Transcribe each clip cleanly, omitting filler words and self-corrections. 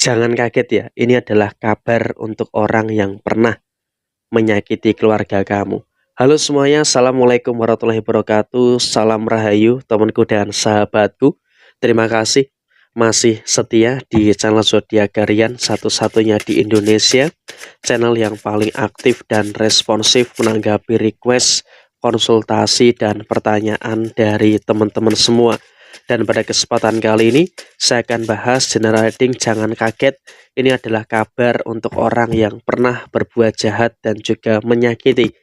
Jangan kaget ya, ini adalah kabar untuk orang yang pernah menyakiti keluarga kamu. Halo semuanya, Assalamualaikum warahmatullahi wabarakatuh. Salam Rahayu, temanku dan sahabatku. Terima kasih masih setia di channel Zodiak Harian, satu-satunya di Indonesia. Channel yang paling aktif dan responsif menanggapi request, konsultasi, dan pertanyaan dari teman-teman semua. Dan pada kesempatan kali ini, saya akan bahas general reading jangan kaget. Ini adalah kabar untuk orang yang pernah berbuat jahat dan juga menyakiti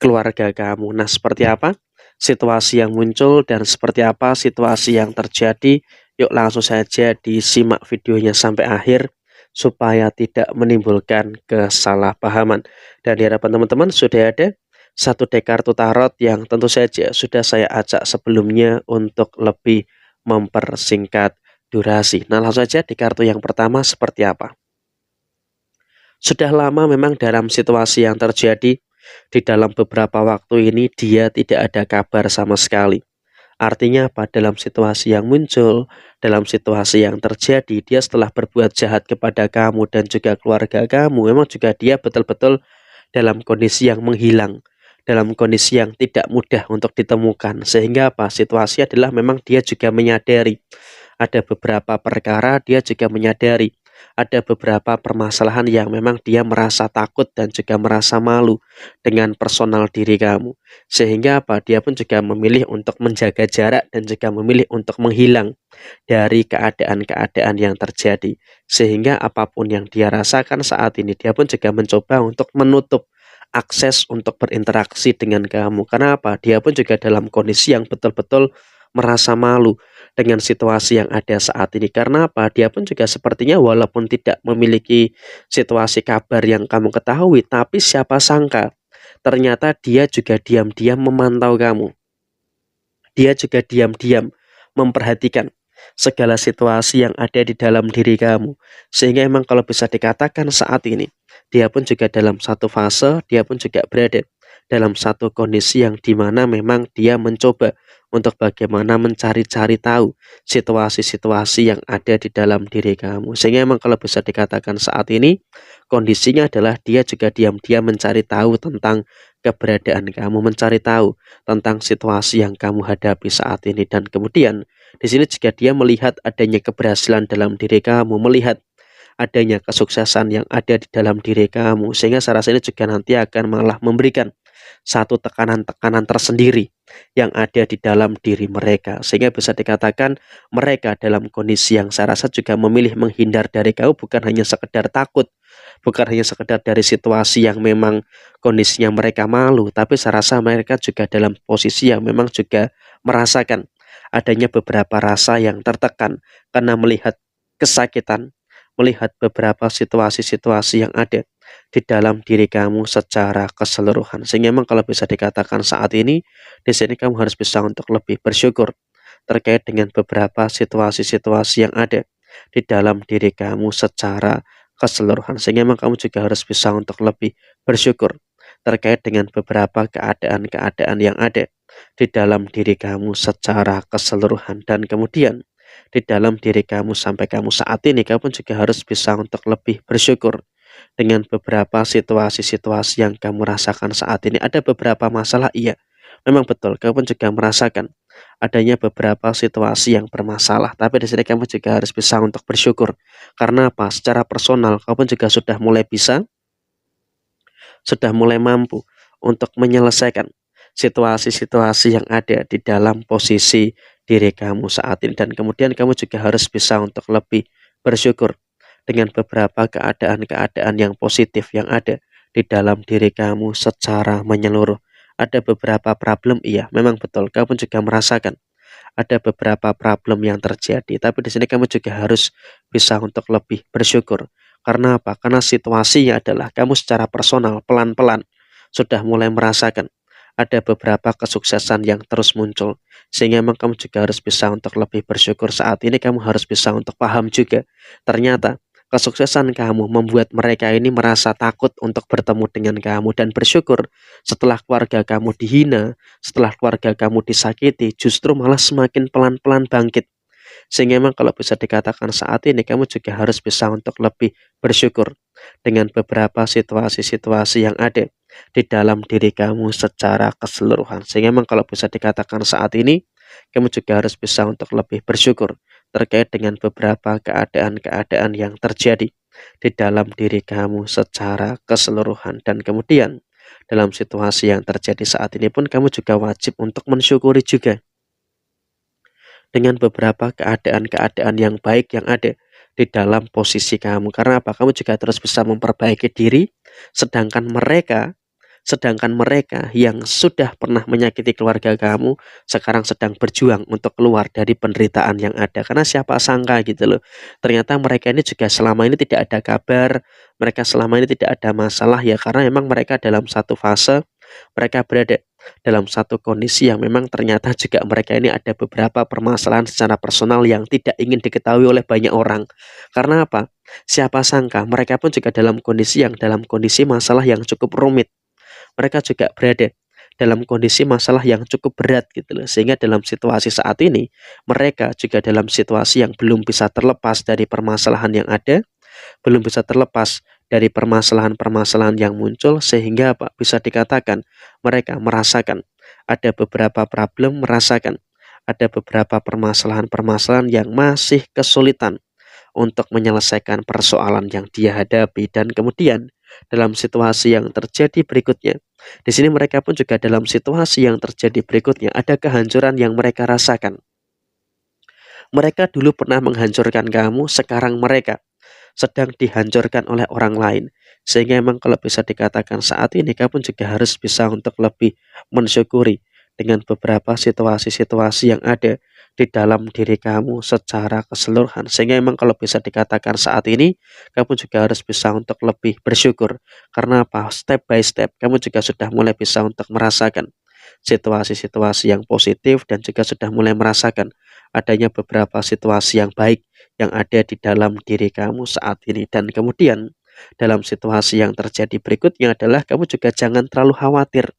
keluarga kamu. Nah, seperti apa situasi yang muncul dan seperti apa situasi yang terjadi? Yuk langsung saja disimak videonya sampai akhir supaya tidak menimbulkan kesalahpahaman. Dan di hadapan teman-teman sudah ada satu deck kartu tarot yang tentu saja sudah saya acak sebelumnya untuk lebih mempersingkat durasi. Nah, langsung saja di kartu yang pertama seperti apa. Sudah lama memang dalam situasi yang terjadi di dalam beberapa waktu ini dia tidak ada kabar sama sekali. Artinya apa? Dalam situasi yang muncul, dalam situasi yang terjadi, dia setelah berbuat jahat kepada kamu dan juga keluarga kamu, memang juga dia betul-betul dalam kondisi yang menghilang, dalam kondisi yang tidak mudah untuk ditemukan. Sehingga apa? Situasi adalah memang dia juga menyadari ada beberapa perkara, dia juga menyadari ada beberapa permasalahan yang memang dia merasa takut dan juga merasa malu dengan personal diri kamu. Sehingga apa? Dia pun juga memilih untuk menjaga jarak dan juga memilih untuk menghilang dari keadaan-keadaan yang terjadi. Sehingga apapun yang dia rasakan saat ini, dia pun juga mencoba untuk menutup akses untuk berinteraksi dengan kamu. Karena apa? Dia pun juga dalam kondisi yang betul-betul merasa malu dengan situasi yang ada saat ini. Karena apa? Dia pun juga sepertinya walaupun tidak memiliki situasi kabar yang kamu ketahui, tapi siapa sangka ternyata dia juga diam-diam memantau kamu. Dia juga diam-diam memperhatikan segala situasi yang ada di dalam diri kamu. Sehingga emang kalau bisa dikatakan saat ini, dia pun juga dalam satu fase, dia pun juga berada dalam satu kondisi yang dimana memang dia mencoba untuk bagaimana mencari-cari tahu situasi-situasi yang ada di dalam diri kamu. Sehingga emang kalau bisa dikatakan saat ini, kondisinya adalah dia juga diam-diam mencari tahu tentang keberadaan kamu, mencari tahu tentang situasi yang kamu hadapi saat ini. Dan kemudian di sini jika dia melihat adanya keberhasilan dalam diri kamu, melihat adanya kesuksesan yang ada di dalam diri kamu, sehingga saya rasa ini juga nanti akan malah memberikan satu tekanan-tekanan tersendiri yang ada di dalam diri mereka, sehingga bisa dikatakan mereka dalam kondisi yang saya rasa juga memilih menghindar dari kamu, bukan hanya sekedar takut, bukan hanya sekedar dari situasi yang memang kondisinya mereka malu, tapi saya rasa mereka juga dalam posisi yang memang juga merasakan adanya beberapa rasa yang tertekan karena melihat kesakitan, melihat beberapa situasi-situasi yang ada di dalam diri kamu secara keseluruhan. Sehingga memang kalau bisa dikatakan saat ini, di sini kamu harus bisa untuk lebih bersyukur terkait dengan beberapa situasi-situasi yang ada di dalam diri kamu secara keseluruhan. Sehingga memang kamu juga harus bisa untuk lebih bersyukur terkait dengan beberapa keadaan-keadaan yang ada di dalam diri kamu secara keseluruhan. Dan kemudian di dalam diri kamu sampai kamu saat ini, kamu juga harus bisa untuk lebih bersyukur dengan beberapa situasi-situasi yang kamu rasakan saat ini. Ada beberapa masalah, iya, memang betul, kamu juga merasakan adanya beberapa situasi yang bermasalah. Tapi di sini kamu juga harus bisa untuk bersyukur. Karena apa? Secara personal, kamu juga sudah mulai bisa, sudah mulai mampu untuk menyelesaikan situasi-situasi yang ada di dalam posisi diri kamu saat ini. Dan kemudian kamu juga harus bisa untuk lebih bersyukur dengan beberapa keadaan-keadaan yang positif yang ada di dalam diri kamu secara menyeluruh. Ada beberapa problem, iya, memang betul. Kamu juga merasakan ada beberapa problem yang terjadi. Tapi di sini kamu juga harus bisa untuk lebih bersyukur. Karena apa? Karena situasinya adalah kamu secara personal pelan-pelan sudah mulai merasakan ada beberapa kesuksesan yang terus muncul. Sehingga memang kamu juga harus bisa untuk lebih bersyukur saat ini. Kamu harus bisa untuk paham juga. Ternyata kesuksesan kamu membuat mereka ini merasa takut untuk bertemu dengan kamu. Dan bersyukur setelah keluarga kamu dihina, setelah keluarga kamu disakiti, justru malah semakin pelan-pelan bangkit. Sehingga memang kalau bisa dikatakan saat ini kamu juga harus bisa untuk lebih bersyukur dengan beberapa situasi-situasi yang ada di dalam diri kamu secara keseluruhan. Sehingga memang kalau bisa dikatakan saat ini kamu juga harus bisa untuk lebih bersyukur terkait dengan beberapa keadaan-keadaan yang terjadi di dalam diri kamu secara keseluruhan. Dan kemudian dalam situasi yang terjadi saat ini pun kamu juga wajib untuk mensyukuri juga dengan beberapa keadaan-keadaan yang baik yang ada di dalam posisi kamu. Karena apa? Kamu juga terus bisa memperbaiki diri, sedangkan mereka yang sudah pernah menyakiti keluarga kamu sekarang sedang berjuang untuk keluar dari penderitaan yang ada. Karena siapa sangka gitu loh. Ternyata mereka ini juga selama ini tidak ada kabar, mereka selama ini tidak ada masalah ya karena memang mereka dalam satu fase, mereka berada dalam satu kondisi yang memang ternyata juga mereka ini ada beberapa permasalahan secara personal yang tidak ingin diketahui oleh banyak orang. Karena apa? Siapa sangka mereka pun juga dalam kondisi masalah yang cukup rumit. Mereka juga berada dalam kondisi masalah yang cukup berat gitu loh. Sehingga dalam situasi saat ini mereka juga dalam situasi yang belum bisa terlepas dari permasalahan yang ada, belum bisa terlepas dari permasalahan-permasalahan yang muncul sehingga apa? Bisa dikatakan mereka merasakan ada beberapa problem, merasakan ada beberapa permasalahan-permasalahan yang masih kesulitan untuk menyelesaikan persoalan yang dia hadapi. Dan kemudian dalam situasi yang terjadi berikutnya, di sini mereka pun juga dalam situasi yang terjadi berikutnya ada kehancuran yang mereka rasakan. Mereka dulu pernah menghancurkan kamu, sekarang mereka sedang dihancurkan oleh orang lain. Sehingga memang kalau bisa dikatakan saat ini kamu juga harus bisa untuk lebih mensyukuri dengan beberapa situasi-situasi yang ada di dalam diri kamu secara keseluruhan. Sehingga memang kalau bisa dikatakan saat ini kamu juga harus bisa untuk lebih bersyukur. Karena apa? Step by step kamu juga sudah mulai bisa untuk merasakan situasi-situasi yang positif dan juga sudah mulai merasakan adanya beberapa situasi yang baik yang ada di dalam diri kamu saat ini. Dan kemudian dalam situasi yang terjadi berikutnya adalah kamu juga jangan terlalu khawatir.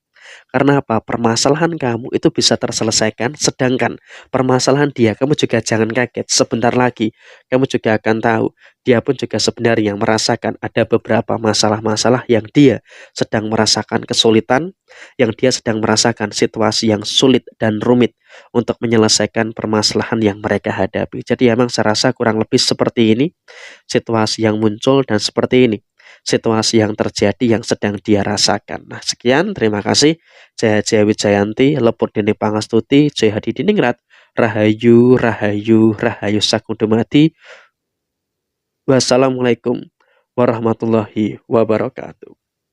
Karena apa? Permasalahan kamu itu bisa terselesaikan, sedangkan permasalahan dia kamu juga jangan kaget. Sebentar lagi kamu juga akan tahu dia pun juga sebenarnya merasakan ada beberapa masalah-masalah yang dia sedang merasakan kesulitan, yang dia sedang merasakan situasi yang sulit dan rumit untuk menyelesaikan permasalahan yang mereka hadapi. Jadi emang saya rasa kurang lebih seperti ini situasi yang muncul dan seperti ini situasi yang terjadi yang sedang dia rasakan. Nah, sekian, terima kasih. Jaya Jaya Wijayanti, Lepur Dene Pangastuti, Jaya Hadi Diningrat, Rahayu, Rahayu, Rahayu Sakundumati. Wassalamualaikum warahmatullahi wabarakatuh.